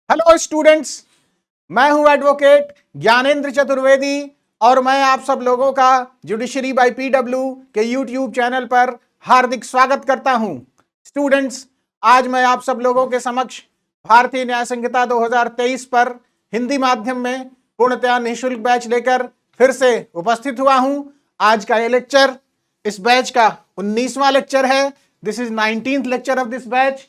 Hello students, मैं हूं advocate Gyanendra Chaturvedi और मैं आप सब लोगों का जुडिशरी बाय पीडब्ल्यू के यूट्यूब चैनल पर हार्दिक स्वागत करता हूं। स्टूडेंट्स, आज मैं आप सब लोगों के समक्ष भारतीय न्याय संहिता 2023 पर हिंदी माध्यम में पूर्णतया निःशुल्क बैच लेकर फिर से उपस्थित हुआ हूं। आज का ये लेक्चर इस बैच का 19वां लेक्चर है। This is 19th lecture of this batch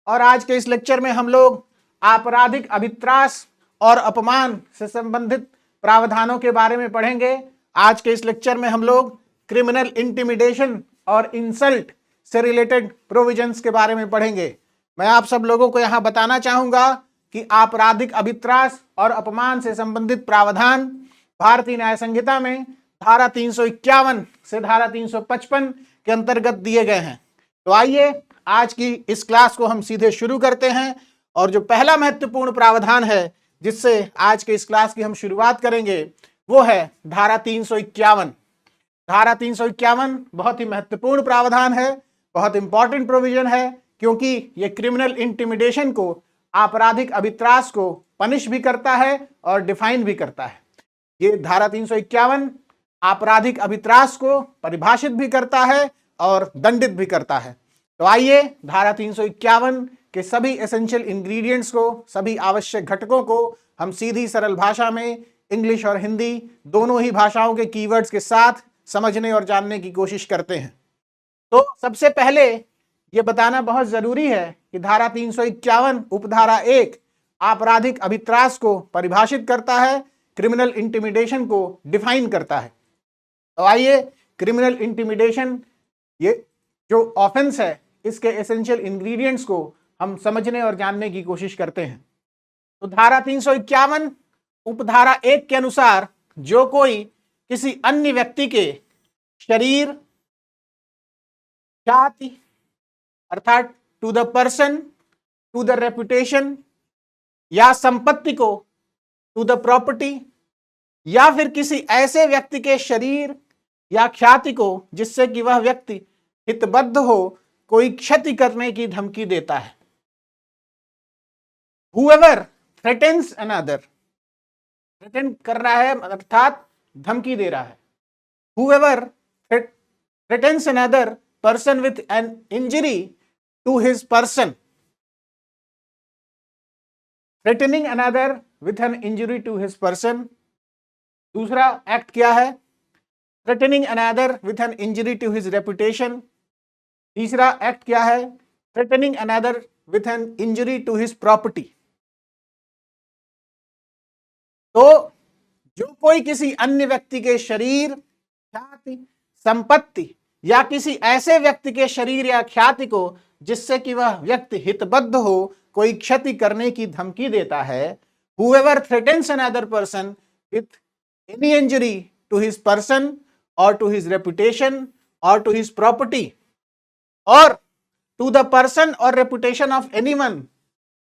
और आज के इस लेक्चर में हम लोग आपराधिक अभित्रास और अपमान से संबंधित प्रावधानों के बारे में पढ़ेंगे। आज के इस लेक्चर में हम लोग क्रिमिनल इंटिमिडेशन और इंसल्ट से रिलेटेड प्रोविजंस के बारे में पढ़ेंगे। मैं आप सब लोगों को यहां बताना चाहूंगा कि आपराधिक अभित्रास और अपमान से संबंधित प्रावधान भारतीय न्याय संहिता में धारा 351 से धारा 355 के अंतर्गत दिए गए हैं। तो आइए आज की इस क्लास को हम सीधे शुरू करते हैं और जो पहला महत्वपूर्ण प्रावधान है जिससे आज के इस क्लास की हम शुरुआत करेंगे वो है धारा 351। धारा 351 बहुत ही महत्वपूर्ण प्रावधान है, बहुत इंपॉर्टेंट प्रोविजन है, क्योंकि ये क्रिमिनल इंटिमिडेशन को, आपराधिक अभित्रास को पनिश भी करता है और डिफाइन भी करता है। ये धारा 351 आपराधिक अभित्रास को परिभाषित भी करता है और दंडित भी करता है। तो आइए धारा 351 के सभी एसेंशियल इंग्रेडिएंट्स को, सभी आवश्यक घटकों को हम सीधी सरल भाषा में इंग्लिश और हिंदी दोनों ही भाषाओं के कीवर्ड्स के साथ समझने और जानने की कोशिश करते हैं। तो सबसे पहले ये बताना बहुत जरूरी है कि धारा 351 उपधारा 1 आपराधिक अभित्रास को परिभाषित करता है, क्रिमिनल इंटिमिडेशन को डिफाइन करता है। तो आइए क्रिमिनल इंटिमिडेशन, ये जो ऑफेंस है, इसके एसेंशियल इंग्रेडिएंट्स को हम समझने और जानने की कोशिश करते हैं। तो धारा 351 उपधारा 1 के अनुसार जो कोई किसी अन्य व्यक्ति के शरीर, जाति अर्थात to the person, to the reputation या संपत्ति को, टू द प्रॉपर्टी, या फिर किसी ऐसे व्यक्ति के शरीर या ख्याति को जिससे कि वह व्यक्ति हितबद्ध हो, कोई क्षति करने की धमकी देता है। Whoever threatens another, threaten कर रहा है अर्थात धमकी दे रहा है। Whoever threatens another person with an injury to his person, threatening another with an injury to his person। दूसरा एक्ट क्या है? threatening another with an injury to his reputation। तीसरा एक्ट क्या है? threatening another with an injury to his property। तो जो कोई किसी अन्य व्यक्ति के शरीर, ख्याति, संपत्ति या किसी ऐसे व्यक्ति के शरीर या ख्याति को जिससे कि वह व्यक्ति हितबद्ध हो, कोई क्षति करने की धमकी देता है, whoever threatens another person with any injury to his person or to his reputation or to his property or to the person or reputation of anyone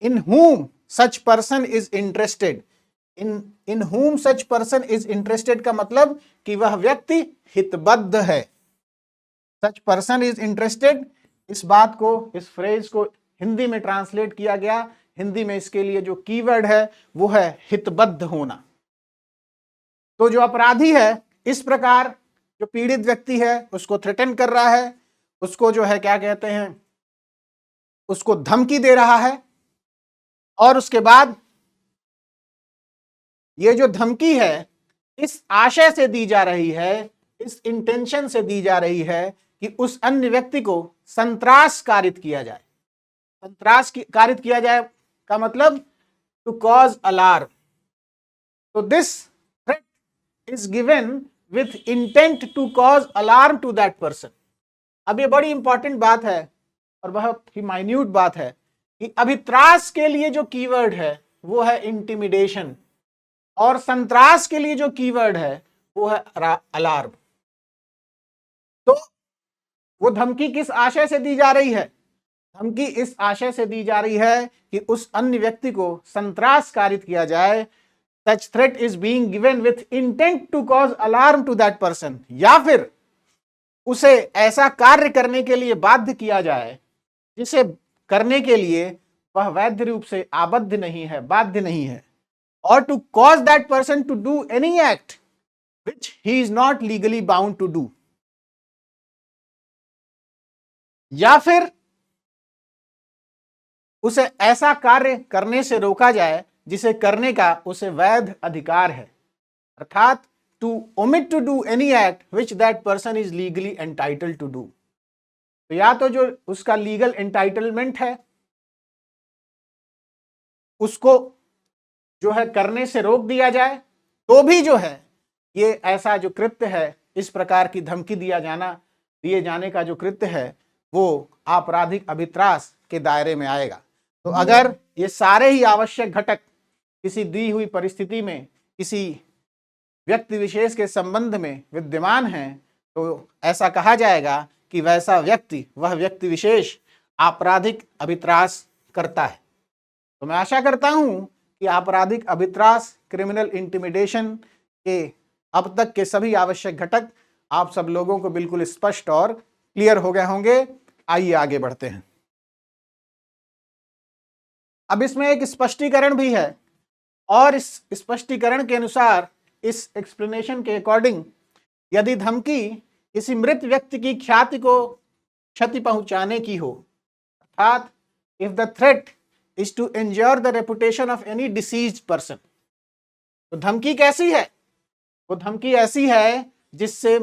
in whom such person is interested। in whom such person is interested का मतलब कि वह व्यक्ति हितबद्ध है। such person is interested, इस बात को, इस फ्रेज को हिंदी में ट्रांसलेट किया गया। हिंदी में इसके लिए जो कीवर्ड है वो है हितबद्ध होना। तो जो अपराधी है, इस प्रकार जो पीड़ित व्यक्ति है उसको थ्रेटन कर रहा है, उसको जो है क्या कहते हैं, उसको धमकी दे रहा है, और उसके बाद ये जो धमकी है इस आशय से दी जा रही है, इस इंटेंशन से दी जा रही है कि उस अन्य व्यक्ति को संत्रास कारित किया जाए। संत्रास कारित किया जाए का मतलब टू कॉज अलार्म। तो this threat is given with intent to cause alarm to that person. अब ये बड़ी इंपॉर्टेंट बात है और बहुत ही माइन्यूट बात है कि अभित्रास के लिए जो कीवर्ड है वो है इंटिमिडेशन और संत्रास के लिए जो कीवर्ड है वो है अलार्म। तो वो धमकी किस आशय से दी जा रही है? धमकी इस आशय से दी जा रही है कि उस अन्य व्यक्ति को संत्रास कारित किया जाए। Such threat is being given with intent to cause alarm to that person, या फिर उसे ऐसा कार्य करने के लिए बाध्य किया जाए जिसे करने के लिए वह वैध रूप से आबद्ध नहीं है, बाध्य नहीं है, और to cause that person to do any act which he is not legally bound to do, या फिर उसे ऐसा कार्य करने से रोका जाए जिसे करने का उसे वैध अधिकार है, अर्थात to omit to do any act which that person is legally entitled to do. तो या तो जो उसका लीगल एंटाइटलमेंट है उसको जो है करने से रोक दिया जाए, तो भी जो है ये ऐसा जो कृत्य है, इस प्रकार की धमकी दिए जाने का जो कृत्य है वो आपराधिक अभित्रास के दायरे में आएगा। तो अगर ये सारे ही आवश्यक घटक किसी दी हुई परिस्थिति में किसी व्यक्ति विशेष के संबंध में विद्यमान हैं, तो ऐसा कहा जाएगा कि वैसा व्यक्ति, वह व्यक्ति विशेष आपराधिक अभित्रास करता है। तो मैं आशा करता हूं कि आपराधिक अभित्रास, क्रिमिनल इंटिमिडेशन के अब तक के सभी आवश्यक घटक आप सब लोगों को बिल्कुल स्पष्ट और क्लियर हो गए होंगे। आइए आगे बढ़ते हैं। अब इसमें एक स्पष्टीकरण भी है, और इस स्पष्टीकरण के अनुसार, इस एक्सप्लेनेशन के अकॉर्डिंग, यदि धमकी किसी मृत व्यक्ति की ख्याति को क्षति पहुंचाने की हो, अर्थात if the threat is to injure the reputation of any deceased person, तो धमकी कैसी है? वो धमकी ऐसी है जिससे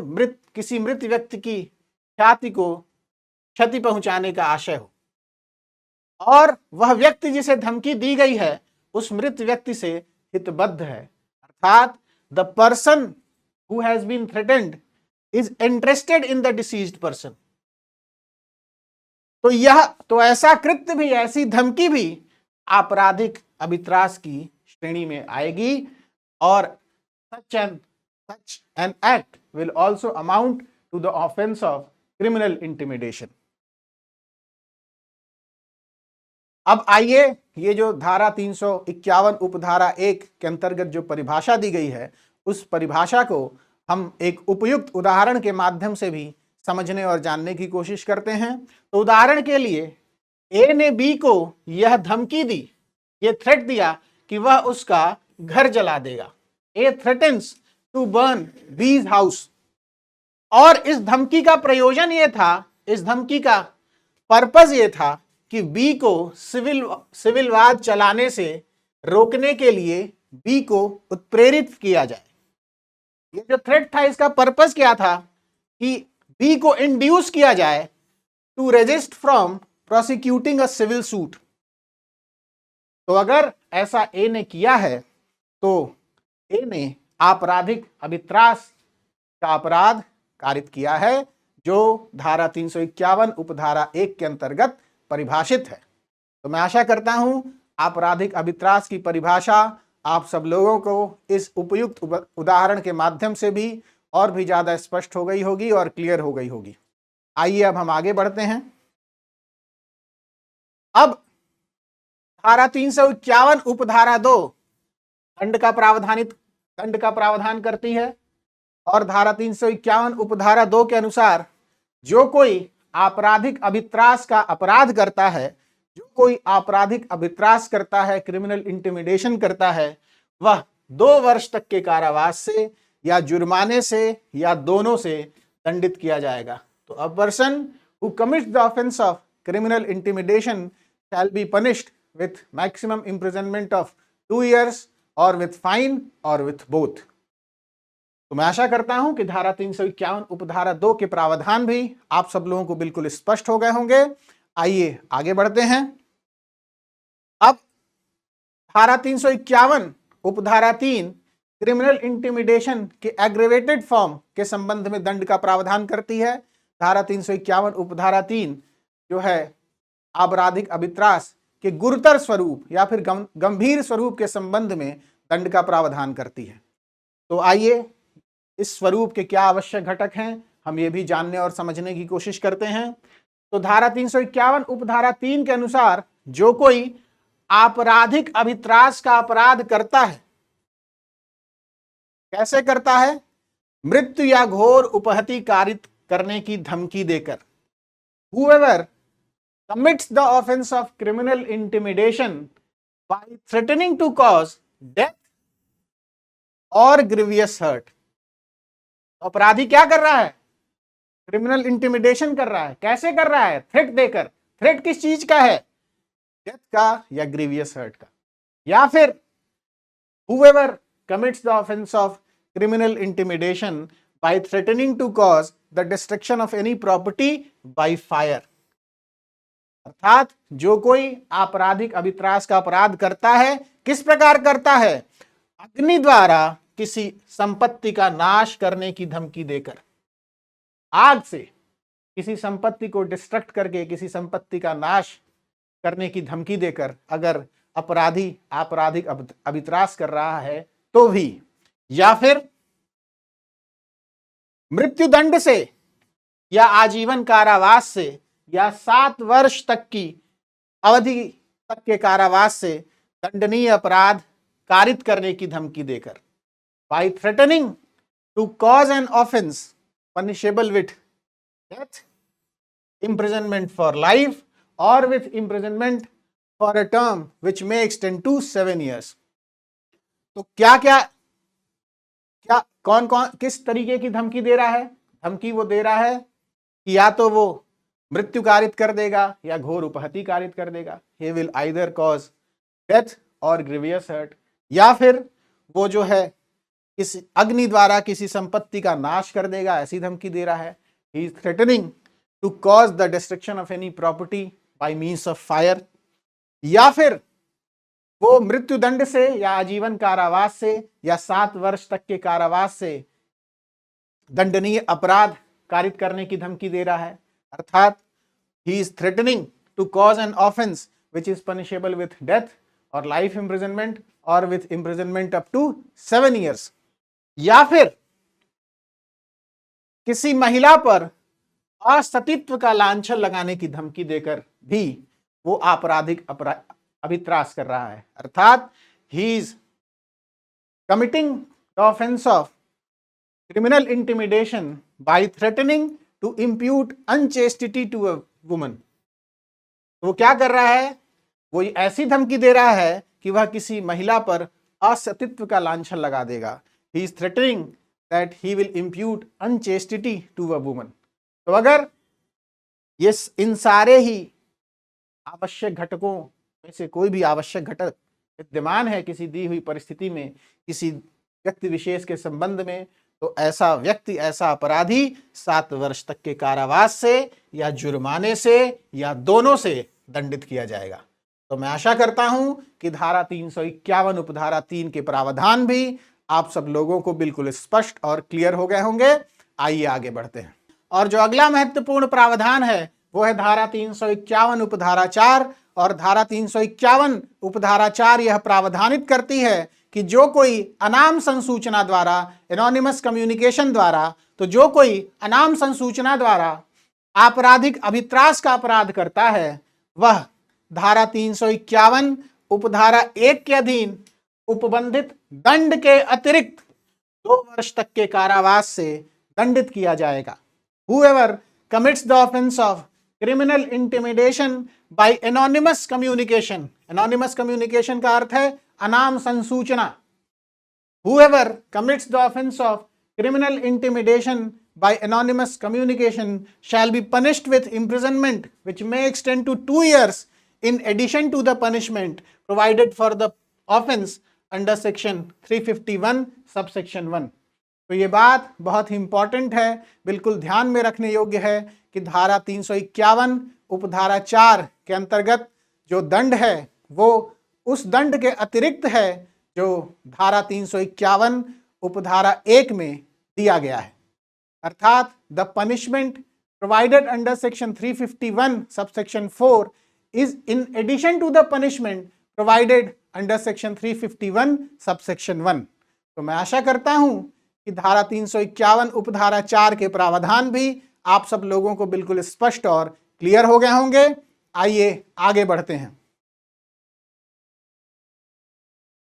किसी मृत व्यक्ति की ख्याति को क्षति पहुंचाने का आशय हो, और वह व्यक्ति जिसे धमकी दी गई है उस मृत व्यक्ति से हितबद्ध है, अर्थात the person who has been threatened is interested in the deceased person. तो ऐसा कृत्य भी, ऐसी धमकी भी आपराधिक अभित्रास की श्रेणी में आएगी, और such an act will also amount to the offense of criminal intimidation। अब आइए, ये जो धारा 351 उपधारा 1 के अंतर्गत जो परिभाषा दी गई है, उस परिभाषा को हम एक उपयुक्त उदाहरण के माध्यम से भी समझने और जानने की कोशिश करते हैं। तो उदाहरण के लिए, ए ने बी को यह धमकी दी, ये थ्रेट दिया कि वह उसका घर जला देगा। ए थ्रेटन्स टू बर्न बीज हाउस, और इस धमकी का प्रयोजन ये था, इस धमकी का पर्पस ये था कि बी को सिविल वाद चलाने से रोकने के लिए बी को उत्प्रेरित किया जाए। ये जो थ्रेट था, इसका पर्पस क्या था कि बी को इंड्यूस किया जाए to resist from prosecuting a civil suit. तो अगर ऐसा ए ने किया है तो ए ने आपराधिक अभित्रास का अपराध कारित किया है, जो धारा 351 उपधारा 1 के अंतर्गत परिभाषित है। तो मैं आशा करता हूं आपराधिक अभित्रास की परिभाषा आप सब लोगों को इस उपयुक्त उदाहरण के माध्यम से भी और भी ज्यादा स्पष्ट हो गई होगी और क्लियर हो गई होगी। आइए अब हम आगे बढ़ते हैं। अब धारा 351 उपधारा 2 दंड का प्रावधान करती है, और धारा 351 उपधारा 2 के अनुसार जो कोई आपराधिक अभित्रास का अपराध करता है, जो कोई आपराधिक अभित्रास करता है, क्रिमिनल इंटिमिडेशन करता है, वह 2 वर्ष तक के कारावास से या जुर्माने से या दोनों से दंडित किया जाएगा। तो a person who commits the offence of criminal intimidation shall be punished with maximum imprisonment of 2 years or with fine or with both। तो मैं आशा करता हूं कि धारा 351 उपधारा 2 के प्रावधान भी आप सब लोगों को बिल्कुल स्पष्ट हो गए होंगे। आइए आगे बढ़ते हैं। अब धारा 351 उपधारा 3 क्रिमिनल इंटिमिडेशन के एग्रेवेटेड फॉर्म के संबंध में दंड का प्रावधान करती है। धारा 351 उपधारा 3 जो है आपराधिक अभित्रास के गुरुतर स्वरूप या फिर गंभीर स्वरूप के संबंध में दंड का प्रावधान करती है। तो आइए इस स्वरूप के क्या आवश्यक घटक हैं, हम ये भी जानने और समझने की कोशिश करते हैं। तो धारा 351 उपधारा 3 के अनुसार जो कोई आपराधिक अभित्रास का अपराध करता है, कैसे करता है? मृत्यु या घोर उपहति कारित करने की धमकी देकर। Whoever commits the offense of criminal intimidation by threatening to cause death or grievous hurt. अपराधी क्या कर रहा है? क्रिमिनल इंटिमिडेशन कर रहा है। कैसे कर रहा है? थ्रेट देकर। थ्रेट किस चीज का है? डेथ का या ग्रीवियस हर्ट का। या फिर whoever commits the offense of criminal intimidation by threatening to cause the destruction of any property by fire. अर्थात जो कोई आपराधिक अभित्रास का अपराध करता है, किस प्रकार करता है? अग्नि द्वारा किसी संपत्ति का नाश करने की धमकी देकर, आग से किसी संपत्ति को डिस्ट्रक्ट करके किसी संपत्ति का नाश करने की धमकी देकर अगर अपराधी आपराधिक अभित्रास कर रहा है तो भी, या फिर मृत्युदंड से या आजीवन कारावास से या 7 वर्ष तक की अवधि तक के कारावास से दंडनीय अपराध कारित करने की धमकी देकर, by threatening to cause an offence punishable with death, imprisonment for life, or with imprisonment for a term which may extend to 7 years. तो क्या कौन किस तरीके की धमकी दे रहा है? धमकी वो दे रहा है कि या तो वो मृत्यु कारित कर देगा या घोर उपहति कारित कर देगा। He will either cause death or grievous hurt, या फिर वो जो है इस अग्नि द्वारा किसी संपत्ति का नाश कर देगा, ऐसी धमकी दे रहा है। He is threatening to cause the destruction of any property by means of fire, या फिर वो मृत्युदंड से या आजीवन कारावास से या 7 वर्ष तक के कारावास से दंडनीय अपराध कारित करने की धमकी दे रहा है। अर्थात he is threatening to cause an offense which is punishable with death or life imprisonment or with imprisonment up to 7 years, या फिर किसी महिला पर असतित्व का लांछन लगाने की धमकी देकर भी वो आपराधिक अभित्रास कर रहा है। अर्थात he is committing the offence of criminal intimidation by threatening to impute unchastity to a woman. तो वो क्या कर रहा है? वो ऐसी धमकी दे रहा है कि वह किसी महिला पर असतित्व का लांछन लगा देगा। He is threatening that he will impute unchastity to a woman. तो अगर ये इन सारे ही आवश्यक घटकों में से कोई भी आवश्यक घटक विद्यमान है किसी दी हुई परिस्थिति में, किसी व्यक्ति विशेष के संबंध में, तो ऐसा व्यक्ति, ऐसा अपराधी 7 वर्ष तक के कारावास से या जुर्माने से या दोनों से दंडित किया जाएगा। तो मैं आशा करता हूं कि धारा 351 उपधारा 3 के प्रावधान भी आप सब लोगों को बिल्कुल स्पष्ट और क्लियर हो गए होंगे। आइए आगे बढ़ते हैं। और जो अगला महत्वपूर्ण प्रावधान है वो है धारा 351 उपधारा 4। और धारा 351 उपधारा 4 यह प्रावधानित करती है कि जो कोई अनाम संसूचना द्वारा, एनोनिमस कम्युनिकेशन द्वारा, तो जो कोई अनाम संसूचना द्वारा आपराधिक अभित्रास का अपराध करता है वह धारा 351 उपधारा 1 के अधीन उपबंधित दंड के अतिरिक्त 2 वर्ष तक के कारावास से दंडित किया जाएगा। Whoever commits the offense of criminal intimidation by anonymous communication, anonymous communication का अर्थ है अनाम संसूचना। Whoever commits the offense of criminal intimidation by anonymous communication shall be punished with imprisonment which may extend to 2 years in addition to the punishment provided for the offense under section 351 subsection 1। तो ये बात बहुत ही important है, बिल्कुल ध्यान में रखने योग्य है कि धारा 351 उपधारा 4 के अंतर्गत जो दंड है वो उस दंड के अतिरिक्त है जो धारा 351 उपधारा 1 में दिया गया है। अर्थात the punishment provided under section 351 subsection 4 is in addition to the punishment provided under section 351 subsection 1। तो मैं आशा करता हूं कि धारा 351 उपधारा 4 के प्रावधान भी आप सब लोगों को बिल्कुल स्पष्ट और क्लियर हो गए होंगे। आइए आगे बढ़ते हैं।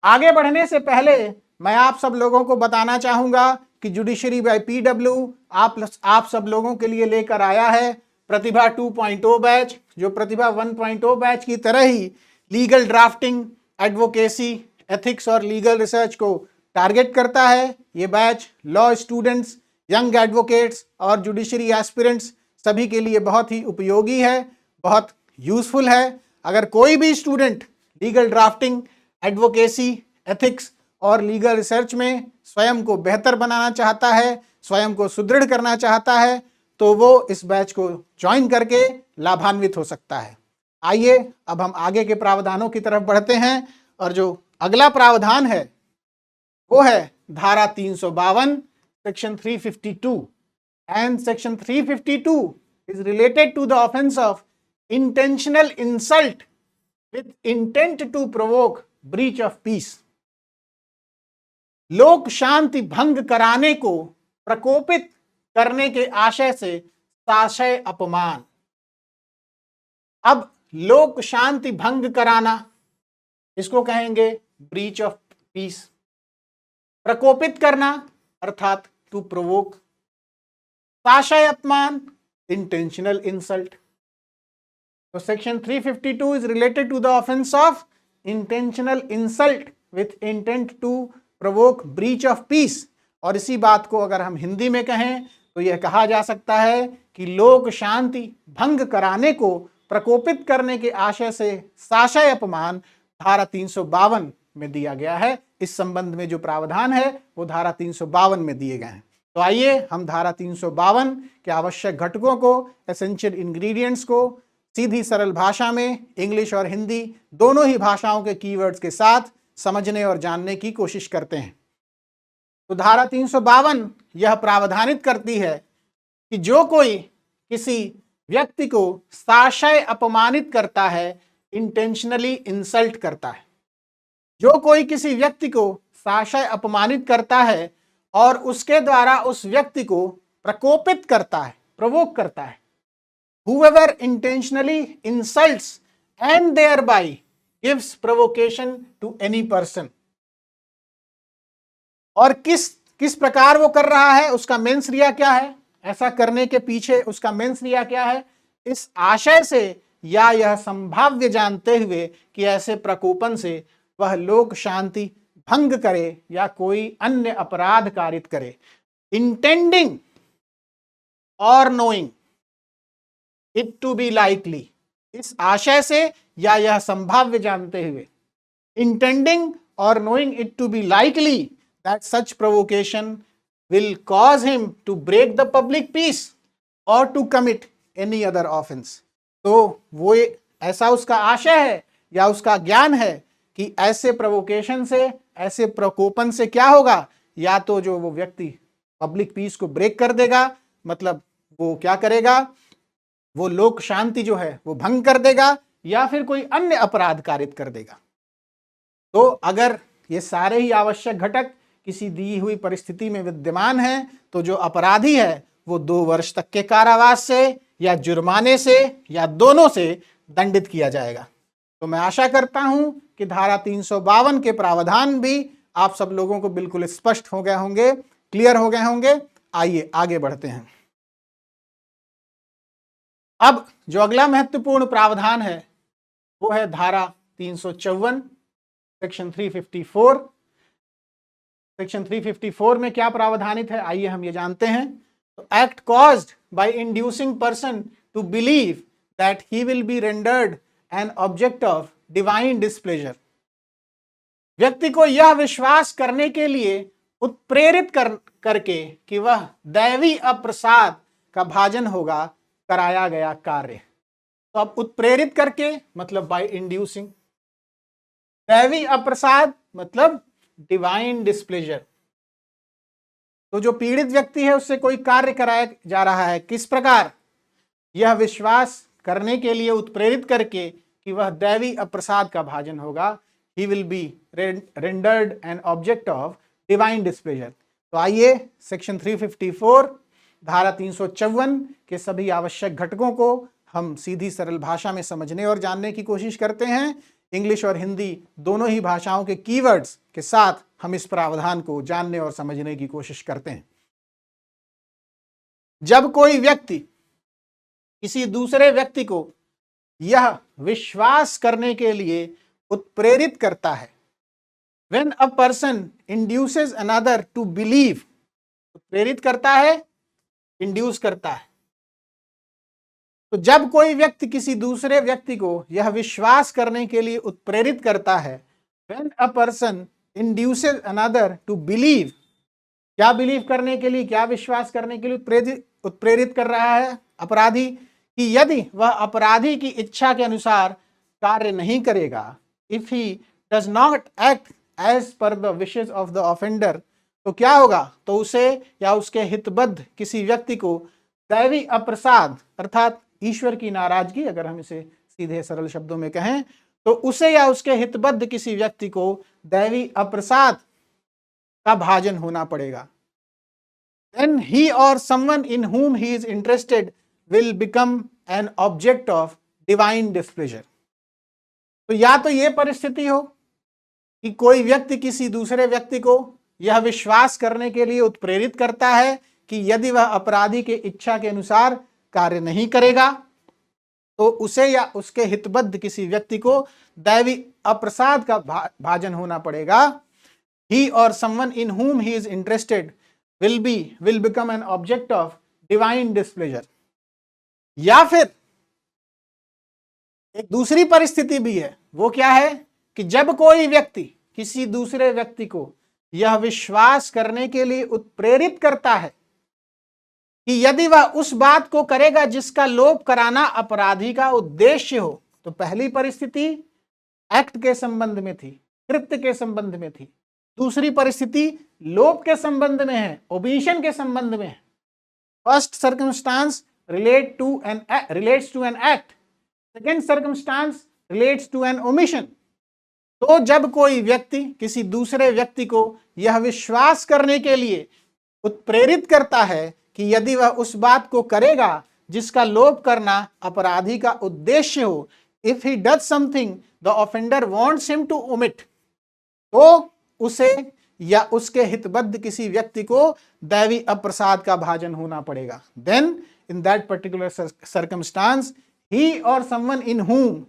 आगे बढ़ने से पहले मैं आप सब लोगों को बताना चाहूंगा कि जुडिशरी बाय पीडब्ल्यू आप सब लोगों के लिए लेकर आया है प्रतिभा 2.0 बैच जो प्रतिभा 1.0 बैच की तरह ही लीगल ड्राफ्टिंग, एडवोकेसी, एथिक्स और लीगल रिसर्च को टारगेट करता है। ये batch law students, young advocates और जुडिशरी एस्पिरेंट्स सभी के लिए बहुत ही उपयोगी है, बहुत यूजफुल है। अगर कोई भी student legal drafting, advocacy, ethics और लीगल रिसर्च में स्वयं को बेहतर बनाना चाहता है, स्वयं को सुदृढ़ करना चाहता है, तो वो इस बैच को ज्वाइन करके लाभान्वित हो सकता है। आइए अब हम आगे के प्रावधानों की तरफ बढ़ते हैं और जो अगला प्रावधान है वो है धारा 352 section 352 and section 352 is related to the offence of intentional insult with intent to provoke breach of peace. लोक शांति भंग कराने को प्रकोपित करने के आशय से साशय अपमान। अब लोक शांति भंग कराना, इसको कहेंगे ब्रीच ऑफ पीस। प्रकोपित करना अर्थात टू प्रोवोक, साशय अपमान इंटेंशनल इंसल्ट। तो section 352 is related to the offence of intentional insult with intent to provoke breach of peace. और इसी बात को अगर हम हिंदी में कहें तो यह कहा जा सकता है कि लोक शांति भंग कराने को प्रकोपित करने के आशय से साशय अपमान धारा 352 में दिया गया है। इस संबंध में जो प्रावधान है वो धारा 352 में दिए गए हैं। तो आइए हम धारा 352 के आवश्यक घटकों को, एसेंशियल इंग्रेडिएंट्स को सीधी सरल भाषा में, इंग्लिश और हिंदी दोनों ही भाषाओं के कीवर्ड्स के साथ समझने और जानने की कोशिश करते हैं। तो धारा 352 यह प्रावधानित करती है कि जो कोई किसी व्यक्ति को साशय अपमानित करता है, इंटेंशनली इंसल्ट करता है, जो कोई किसी व्यक्ति को साशय अपमानित करता है और उसके द्वारा उस व्यक्ति को प्रकोपित करता है, प्रोवोक करता है, whoever intentionally insults and thereby gives provocation to any person। और किस प्रकार वो कर रहा है, उसका मेंस रिया क्या है, ऐसा करने के पीछे उसका मेंस रिया क्या है, इस आशय से या यह संभाव्य जानते हुए कि ऐसे प्रकोपन से वह लोक शांति भंग करे या कोई अन्य अपराध कारित करे। इंटेंडिंग और knowing it to be likely, इस आशय से या यह संभाव्य जानते हुए, इंटेंडिंग और knowing it to be likely that such provocation will cause him to break the public peace or to commit any other offense। तो वो ऐसा उसका आशय है या उसका ज्ञान है कि ऐसे प्रोवोकेशन से, ऐसे प्रकोपन से क्या होगा, या तो जो वो व्यक्ति पब्लिक पीस को ब्रेक कर देगा, मतलब वो क्या करेगा, वो लोक शांति जो है वो भंग कर देगा, या फिर कोई अन्य अपराध कारित कर देगा। तो अगर ये सारे ही आवश्यक घटक किसी दी हुई परिस्थिति में विद्यमान है तो जो अपराधी है वो 2 वर्ष तक के कारावास से या जुर्माने से या दोनों से दंडित किया जाएगा। तो मैं आशा करता हूं कि धारा 352 के प्रावधान भी आप सब लोगों को बिल्कुल स्पष्ट हो गए होंगे, क्लियर हो गए होंगे। आइए आगे बढ़ते हैं। अब जो अगला महत्वपूर्ण प्रावधान है वो है धारा 354 सेक्शन 354। सेक्शन 354 में क्या प्रावधानित है, आइए हम ये जानते हैं। तो act caused by inducing person to believe that he will be rendered an object of divine displeasure. व्यक्ति को यह विश्वास करने के लिए उत्प्रेरित करके कि वह दैवी अप्रसाद का भाजन होगा कराया गया कार्य। तो अब उत्प्रेरित करके मतलब बाय इंड्यूसिंग, दैवी अप्रसाद मतलब डिवाइन डिस्प्लेजर। तो जो पीड़ित व्यक्ति है उससे कोई कार्य कराया जा रहा है, किस प्रकार, यह विश्वास करने के लिए उत्प्रेरित करके कि वह दैवी अप्रसाद का भाजन होगा, ही will be rendered an object of divine displeasure. तो आइए सेक्शन 354 धारा 354 के सभी आवश्यक घटकों को हम सीधी सरल भाषा में समझने और जानने की कोशिश करते हैं। इंग्लिश और हिंदी दोनों ही भाषाओं के कीवर्ड्स के साथ हम इस प्रावधान को जानने और समझने की कोशिश करते हैं। जब कोई व्यक्ति किसी दूसरे व्यक्ति को यह विश्वास करने के लिए उत्प्रेरित करता है। When a person induces another to believe, प्रेरित करता है, इंड्यूस करता है। तो जब कोई व्यक्ति किसी दूसरे व्यक्ति को यह विश्वास करने के लिए उत्प्रेरित करता है, when a person induces another to believe, क्या बिलीव करने के लिए, क्या विश्वास करने के लिए उत्प्रेरित कर रहा है अपराधी, कि यदि वह अपराधी की इच्छा के अनुसार कार्य नहीं करेगा, if he does not act as per the wishes of the offender, तो क्या होगा, तो उसे या उसके हितबद्ध किसी व्यक्ति को दैवी अप्रसाद अर्थात ईश्वर की नाराजगी, अगर हम इसे सीधे सरल शब्दों में कहें, तो उसे या उसके हितबद्ध किसी व्यक्ति को दैवी अप्रसाद का भाजन होना पड़ेगा। Then he or someone in whom he is interested will become an object of divine displeasure. तो या तो ये परिस्थिति हो कि कोई व्यक्ति किसी दूसरे व्यक्ति को यह विश्वास करने के लिए उत्प्रेरित करता है कि यदि वह अपराधी के इच्छा के अनुसार कार्य नहीं करेगा, तो उसे या उसके हितबद्ध किसी व्यक्ति को दैवी अप्रसाद का भाजन होना पड़ेगा। He or someone in whom he is interested will become an object of divine displeasure. या फिर एक दूसरी परिस्थिति भी है, वो क्या है कि जब कोई व्यक्ति किसी दूसरे व्यक्ति को यह विश्वास करने के लिए उत्प्रेरित करता है कि यदि वह उस बात को करेगा जिसका लोभ कराना अपराधी का उद्देश्य हो। तो पहली परिस्थिति एक्ट के संबंध में थी, कृत्य के संबंध में थी। दूसरी परिस्थिति लोभ के संबंध में है, ओमिशन के संबंध में है। First circumstance relates to an act, second circumstance relates to an omission. तो जब कोई व्यक्ति किसी दूसरे व्यक्ति को यह विश्वास करने के लिए उत्प्रेरित करता है कि यदि वह उस बात को करेगा जिसका लोभ करना अपराधी का उद्देश्य हो, if he does something the offender wants him to omit, तो उसे या उसके हितबद्ध किसी व्यक्ति को दैवी अप्रसाद का भाजन होना पड़ेगा। Then in that particular circumstance he और someone in whom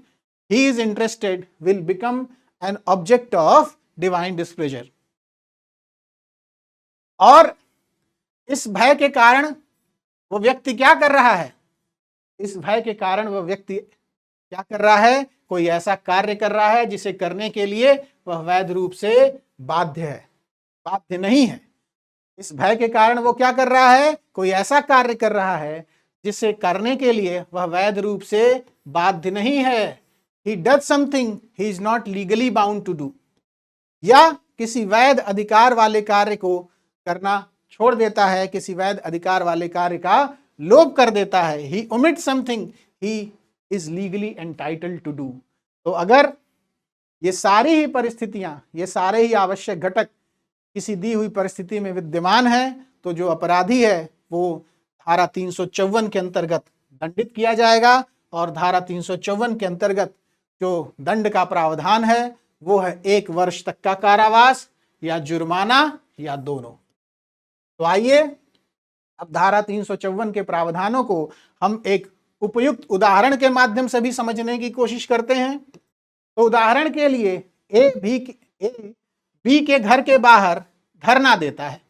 he is interested will become an object of divine displeasure. और इस भय के कारण वो व्यक्ति क्या कर रहा है, इस भय के कारण वह व्यक्ति क्या कर रहा है, कोई ऐसा कार्य कर रहा है जिसे करने के लिए वह वैध रूप से बाध्य है, बाध्य नहीं है। इस भय के कारण वो क्या कर रहा है, कोई ऐसा कार्य कर रहा है जिसे करने के लिए वह वैध रूप से बाध्य नहीं है। He does something he is not legally bound to do, या किसी वैध अधिकार वाले कार्य को करना छोड़ देता है, किसी वैध अधिकार वाले कार्य का लोभ कर देता है। He omits something he is legally entitled to do. तो अगर ये सारी ही परिस्थितियां, ये सारे ही आवश्यक घटक किसी दी हुई परिस्थिति में विद्यमान है, तो जो अपराधी है वो धारा 354 के अंतर्गत दंडित किया जाएगा। और धारा 354 के अंतर्गत जो दंड का प्रावधान है वो है 1 वर्ष तक का कारावास या जुर्माना या दोनों। तो आइए अब धारा 354 के प्रावधानों को हम एक उपयुक्त उदाहरण के माध्यम से भी समझने की कोशिश करते हैं। तो उदाहरण के लिए ए बी के घर के बाहर धरना देता है,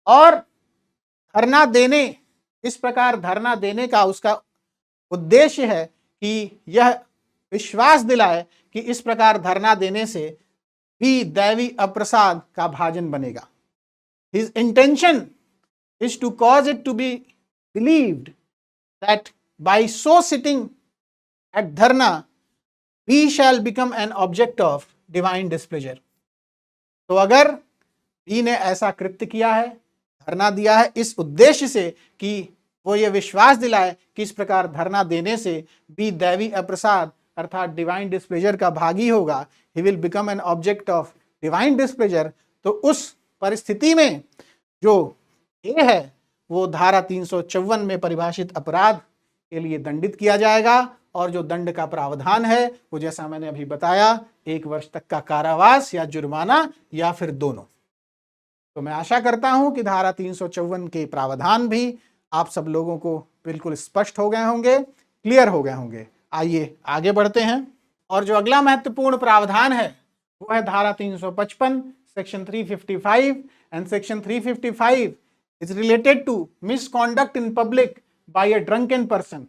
और धरना देने, इस प्रकार धरना देने का उसका उद्देश्य है कि यह विश्वास दिलाए कि इस प्रकार धरना देने से भी दैवी अप्रसाद का भाजन बनेगा। His intention is to cause it to be believed that by so sitting at dharna we shall become an object of divine displeasure. तो अगर बी ने ऐसा कृत्य किया है, धरना दिया है इस उद्देश्य से कि वो ये विश्वास दिलाए कि इस प्रकार धरना देने से बी दैवी अप्रसाद अर्थात डिवाइन डिस्प्लेजर का भागी होगा, he will become an object of divine displeasure, तो उस परिस्थिति में जो ए है वो धारा 354 में परिभाषित अपराध के लिए दंडित किया जाएगा। और जो दंड का प्रावधान है वो जैसा मैंने अभी बताया 1 वर्ष तक का कारावास या जुर्माना या फिर दोनों। तो मैं आशा करता हूं कि धारा 354 के प्रावधान भी आप सब लोगों को बिल्कुल स्पष्ट हो गए होंगे, क्लियर हो गए होंगे। आइए आगे बढ़ते हैं। और जो अगला महत्वपूर्ण प्रावधान है वो है धारा 355 section 355 and section 355 is related to misconduct in public by a drunken person.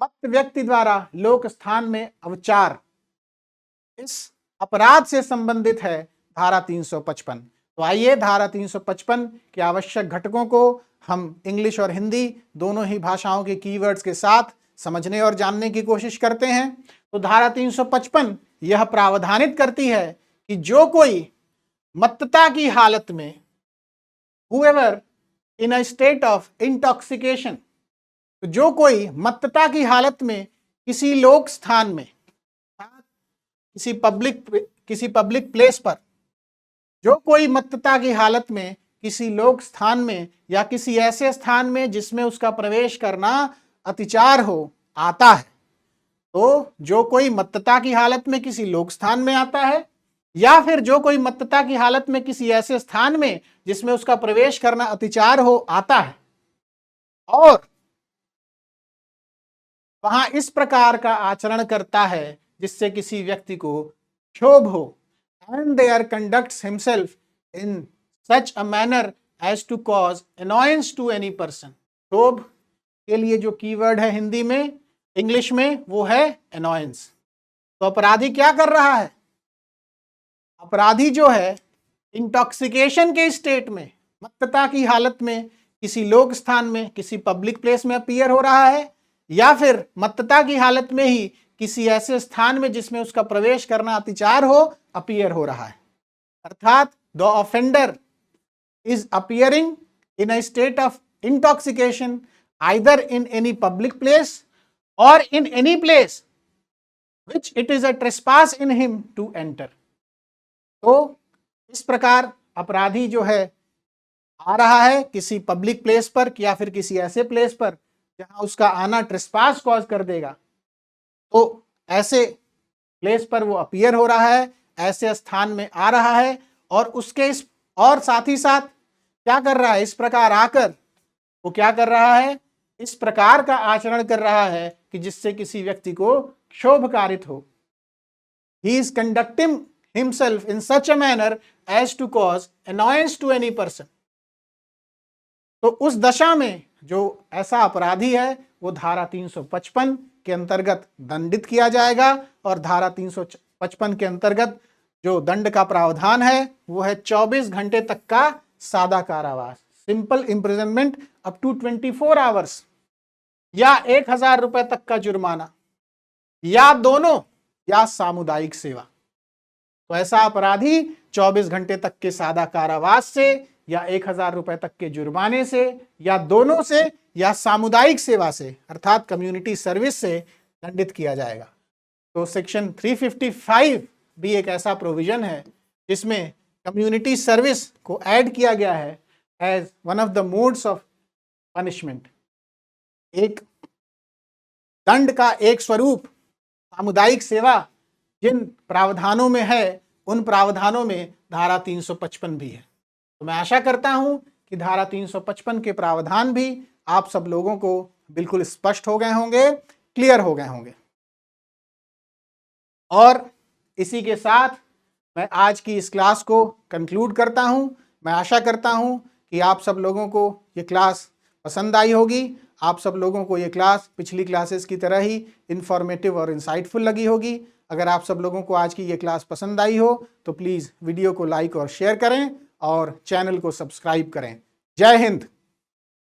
मत्त व्यक्ति द्वारा लोक स्थान में अवचार, इस अपराध से संबंधित है धारा 355। तो आइए धारा 355 के आवश्यक घटकों को हम इंग्लिश और हिंदी दोनों ही भाषाओं के कीवर्ड्स के साथ समझने और जानने की कोशिश करते हैं। तो धारा 355 यह प्रावधानित करती है कि जो कोई मत्तता की हालत में, whoever in a state of intoxication, तो जो कोई मत्तता की हालत में किसी लोक स्थान में, किसी पब्लिक प्लेस पर, जो कोई मत्तता की हालत में किसी लोक स्थान में या किसी ऐसे स्थान में जिसमें उसका प्रवेश करना अतिचार हो आता है। तो जो कोई मत्तता की हालत में किसी लोक स्थान में आता है या फिर जो कोई मत्तता की हालत में किसी ऐसे स्थान में जिसमें उसका प्रवेश करना अतिचार हो आता है और वहां इस प्रकार का आचरण करता है जिससे किसी व्यक्ति को क्षोभ हो, and there conducts himself in such a manner as to cause annoyance to any person। क्षोभ के लिए जो कीवर्ड है हिंदी में, इंग्लिश में वो है annoyance। तो अपराधी क्या कर रहा है? अपराधी जो है इंटॉक्सिकेशन के स्टेट में, मत्तता की हालत में किसी लोक स्थान में, किसी पब्लिक प्लेस में अपीयर हो रहा है या फिर मत्तता की हालत में ही किसी ऐसे स्थान में जिसमें उसका प्रवेश करना अतिचार हो अपीयर हो रहा है। अर्थात the offender is appearing in a state of intoxication either in any public place और in any place which it is a trespass in him to enter. तो इस प्रकार अपराधी जो है आ रहा है किसी पब्लिक प्लेस पर या फिर किसी ऐसे प्लेस पर जहां उसका आना ट्रेसपास कॉज कर देगा, तो ऐसे प्लेस पर वो अपीयर हो रहा है, ऐसे स्थान में आ रहा है और उसके और साथ ही साथ क्या कर रहा है, इस प्रकार आकर वो क्या कर रहा है, इस प्रकार का आचरण कर रहा है कि जिससे किसी व्यक्ति को क्षोभ कारित हो। He is conducting himself in such a manner as to cause annoyance to any person। तो उस दशा में जो ऐसा अपराधी है वो धारा 355 के अंतर्गत दंडित किया जाएगा और धारा 355 के अंतर्गत जो दंड का प्रावधान है वो है 24 घंटे तक का सादा कारावास, simple imprisonment up to 24 hours, या 1000 रुपए तक का जुर्माना, या दोनों, या सामुदायिक सेवा। तो ऐसा अपराधी 24 घंटे तक के सादा कारावास से या 1000 रुपए तक के जुर्माने से या दोनों से या सामुदायिक सेवा से अर्थात कम्युनिटी सर्विस से दंडित किया जाएगा। तो सेक्शन 355 भी एक ऐसा प्रोविजन है जिसमें कम्युनिटी सर्विस को ऐड किया गया है as one of the modes of punishment. एक दंड का एक स्वरूप सामुदायिक सेवा जिन प्रावधानों में है उन प्रावधानों में धारा 355 भी है। तो मैं आशा करता हूं कि धारा 355 के प्रावधान भी आप सब लोगों को बिल्कुल स्पष्ट हो गए होंगे, क्लियर हो गए होंगे। और इसी के साथ मैं आज की इस क्लास को कंक्लूड करता हूं। मैं आशा करता हूं कि आप सब लोगों को ये क्लास पसंद आई होगी, आप सब लोगों को ये क्लास पिछली क्लासेस की तरह ही इंफॉर्मेटिव और इंसाइटफुल लगी होगी। अगर आप सब लोगों को आज की ये क्लास पसंद आई हो तो प्लीज़ वीडियो को लाइक और शेयर करें और चैनल को सब्सक्राइब करें। जय हिंद।